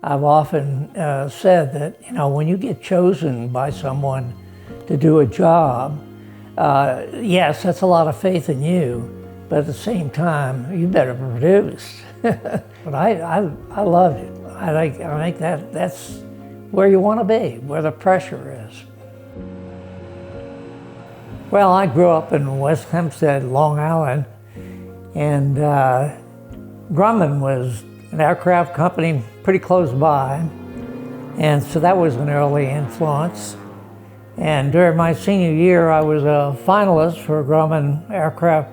I've often said that, when you get chosen by someone to do a job, yes, that's a lot of faith in you, but at the same time, you better produce. But I loved it. I think that's where you want to be, where the pressure is. Well, I grew up in West Hempstead, Long Island, and Grumman was an aircraft company pretty close by, and so that was an early influence. And during my senior year, I was a finalist for a Grumman aircraft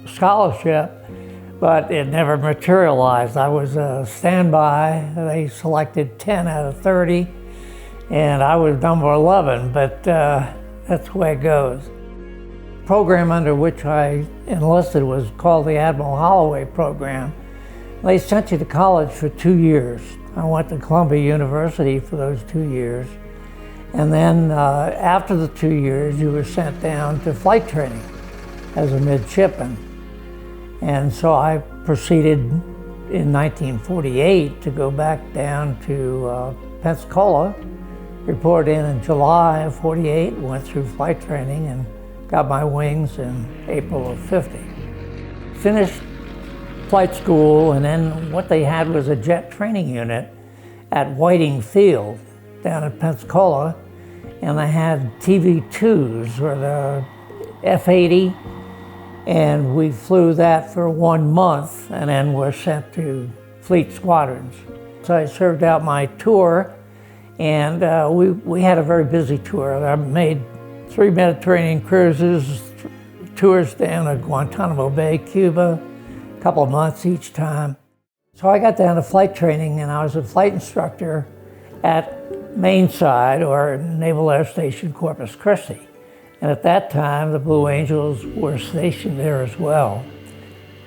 scholarship, but it never materialized. I was a standby. They selected 10 out of 30, and I was number 11, but that's the way it goes. The program under which I enlisted was called the Admiral Holloway Program. They sent you to college for 2 years. I went to Columbia University for those 2 years. And then after the 2 years, you were sent down to flight training as a midshipman. And so I proceeded in 1948 to go back down to Pensacola, reported in July of 48, went through flight training and got my wings in April of 50. Finished flight school, and then what they had was a jet training unit at Whiting Field down in Pensacola, and they had TV-2s, or the F-80, and we flew that for 1 month, and then were sent to fleet squadrons. So I served out my tour, and we had a very busy tour. I made 3 Mediterranean cruises, tours down to Guantanamo Bay, Cuba, a couple of months each time. So I got down to flight training, and I was a flight instructor at Mainside, or Naval Air Station, Corpus Christi. And at that time, the Blue Angels were stationed there as well.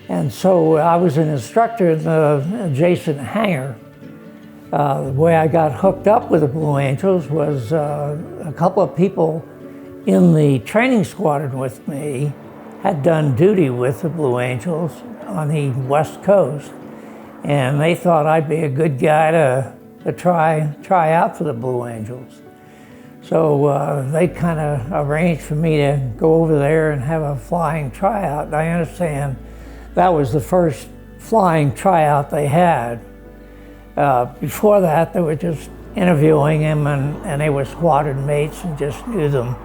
And so I was an instructor in the adjacent hangar. The way I got hooked up with the Blue Angels was a couple of people in the training squadron with me had done duty with the Blue Angels on the West Coast, and they thought I'd be a good guy to try out for the Blue Angels. So they kind of arranged for me to go over there and have a flying tryout. And I understand that was the first flying tryout they had. Before that, they were just interviewing him, and they were squadron mates and just knew them.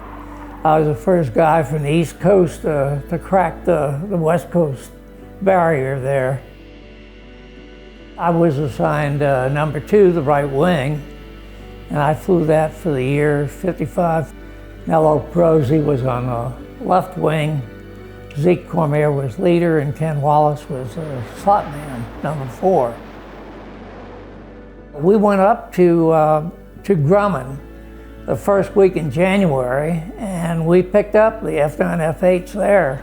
I was the first guy from the East Coast to crack the West Coast barrier there. I was assigned number 2, the right wing, and I flew that for the year 55. Nello Perosi was on the left wing, Zeke Cormier was leader, and Ken Wallace was a slot man, number 4. We went up to Grumman the first week in January, and we picked up the F9F-8s there.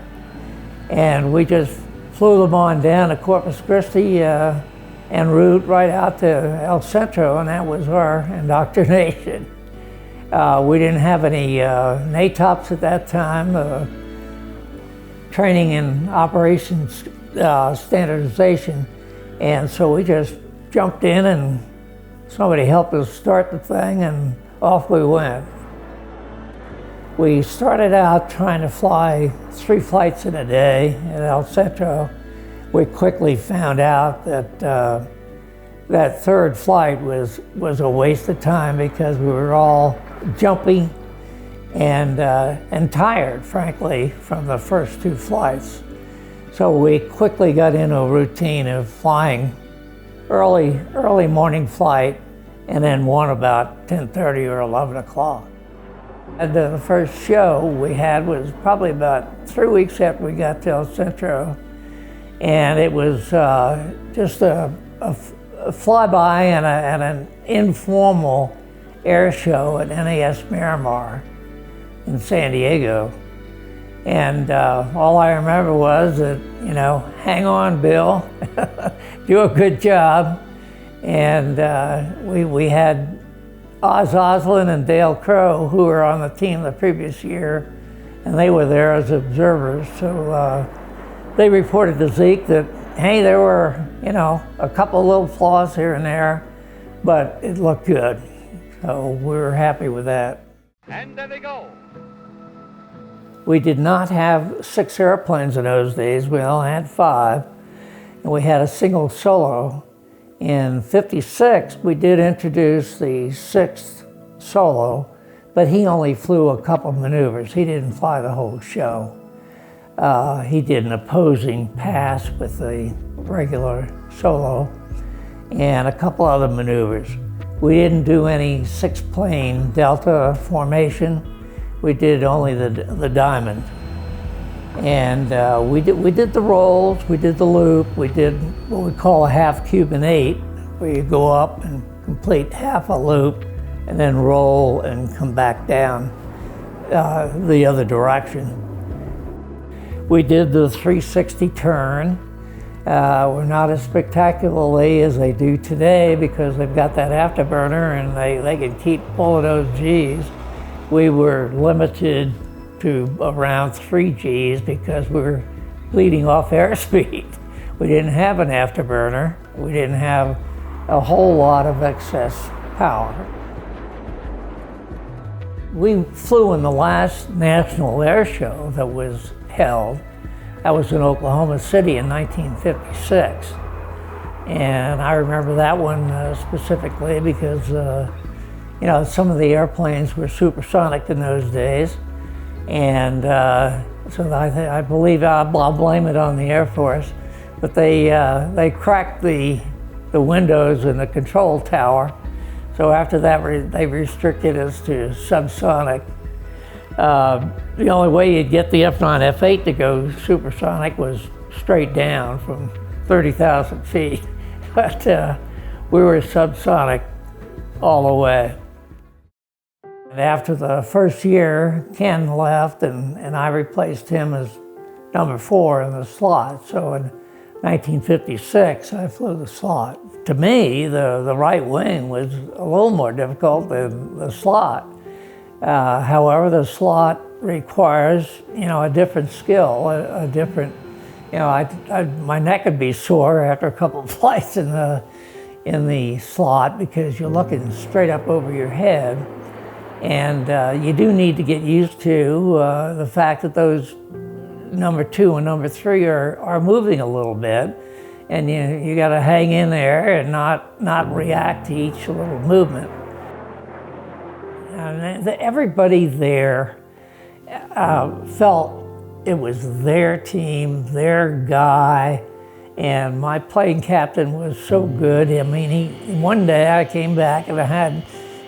And we just flew them on down to Corpus Christi en route right out to El Centro, and that was our indoctrination. We didn't have any NATOPs at that time, training and operations standardization, and so we just jumped in and somebody helped us start the thing, and off we went. We started out trying to fly 3 flights in a day at El Centro. We quickly found out that that third flight was a waste of time because we were all jumpy and tired, frankly, from the first 2 flights. So we quickly got into a routine of flying early morning flight, and then one about 10:30 or 11 o'clock. And the first show we had was probably about 3 weeks after we got to El Centro, and it was just a flyby and an informal air show at NAS Miramar in San Diego. And all I remember was that, hang on, Bill, do a good job. And we had Oz Oslin and Dale Crow, who were on the team the previous year, and they were there as observers. So they reported to Zeke that, hey, there were, a couple of little flaws here and there, but it looked good. So we were happy with that. And there they go. We did not have 6 airplanes in those days. We only had 5. And we had a single solo. In '56, we did introduce the 6th solo, but he only flew a couple maneuvers. He didn't fly the whole show. He did an opposing pass with the regular solo and a couple other maneuvers. We didn't do any 6-plane Delta formation. We did only the diamond. And we did the rolls, we did the loop, we did what we call a half Cuban 8, where you go up and complete half a loop and then roll and come back down the other direction. We did the 360 turn. We're not as spectacularly as they do today because they've got that afterburner and they can keep pulling those Gs. We were limited to around 3 Gs because we were bleeding off airspeed. We didn't have an afterburner. We didn't have a whole lot of excess power. We flew in the last National Air Show that was held. That was in Oklahoma City in 1956. And I remember that one specifically because some of the airplanes were supersonic in those days. And so I believe I'll blame it on the Air Force, but they cracked the windows in the control tower. So after that, they restricted us to subsonic. The only way you'd get the F9F-8 to go supersonic was straight down from 30,000 feet. But we were subsonic all the way. And after the first year, Ken left and I replaced him as number 4 in the slot. So in 1956, I flew the slot. To me, the right wing was a little more difficult than the slot. However, the slot requires, a different skill, a different, my neck would be sore after a couple of flights in the slot because you're looking straight up over your head. And you do need to get used to the fact that those number 2 and number 3 are moving a little bit. And you got to hang in there and not react to each little movement. And everybody there felt it was their team, their guy, and my plane captain was so good. I mean, one day I came back and I had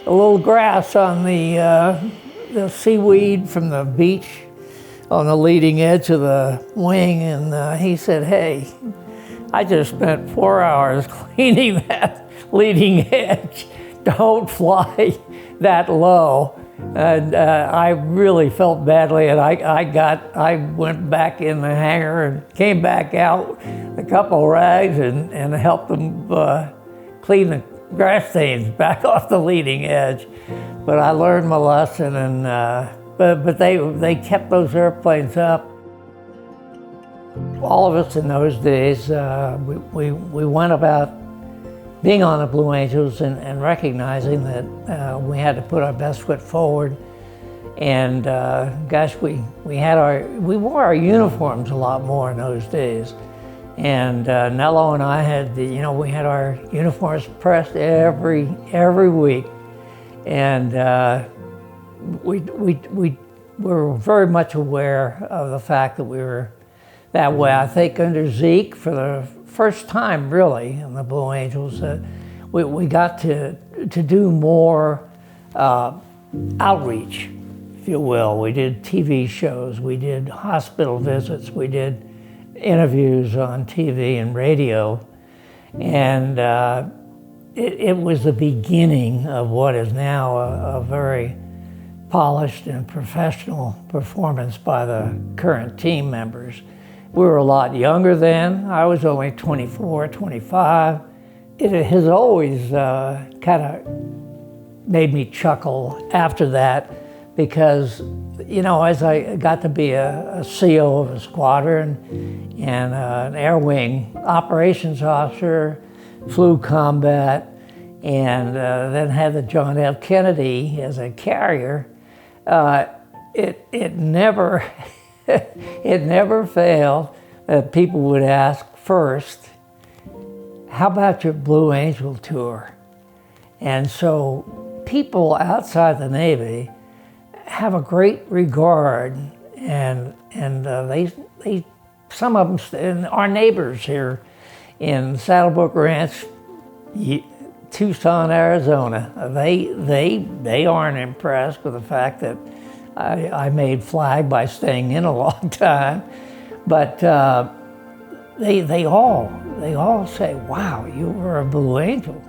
a little grass on the seaweed from the beach on the leading edge of the wing, and he said, "Hey, I just spent 4 hours cleaning that leading edge. Don't fly that low." And I really felt badly, and I went back in the hangar and came back out a couple rags and helped them clean the grass stains back off the leading edge. But I learned my lesson, and but they kept those airplanes up. All of us in those days, we went about being on the Blue Angels and recognizing that we had to put our best foot forward. And gosh, we wore our uniforms a lot more in those days. And Nello and I had we had our uniforms pressed every week. And we were very much aware of the fact that we were that way. I think under Zeke, for the first time really in the Blue Angels, we got to do more outreach, if you will. We did TV shows, we did hospital visits, we did interviews on TV and radio, and it was the beginning of what is now a very polished and professional performance by the current team members. We were a lot younger then. I was only 24, 25. It has always kind of made me chuckle after that because, as I got to be a CO of a squadron and an air wing operations officer, flew combat, and then had the John F. Kennedy as a carrier, it never it never failed that people would ask first, how about your Blue Angel tour? And so people outside the Navy have a great regard, and they some of them, and our neighbors here in Saddlebrook Ranch, Tucson, Arizona, they aren't impressed with the fact that I made flag by staying in a long time, but they all say, "Wow, you were a Blue Angel."